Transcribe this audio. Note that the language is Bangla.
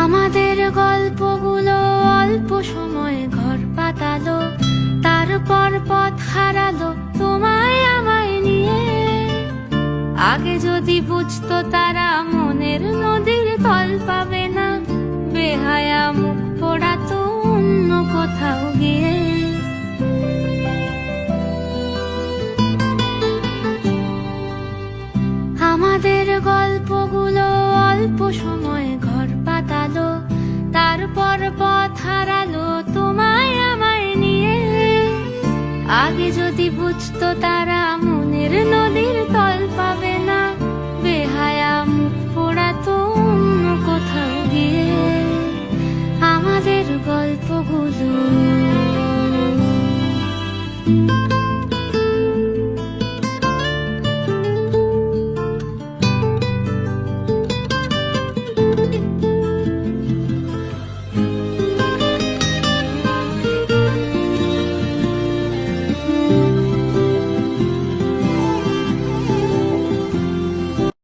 আমাদের গল্পগুলো অল্প সময়ে ঘর পাতালো, তারপর পথ হারালো তোমায় আমায় নিয়ে। আগে যদি বুঝতো তারা মনের নদীর তল পাবে না, বেহায়া মুখ পোড়াতো অন্য কোথাও গিয়ে। আমাদের গল্পগুলো অল্প সময়ে ঘর পাতালো, তারপর পথ হারালো তোমায় আমায় নিয়ে। আগে যদি বুঝতো তারা মনের নদীর তল পাবে না, বেহায়া মুখ পোড়াতো অন্য কোথাও গিয়ে। আমাদের গল্পগুলো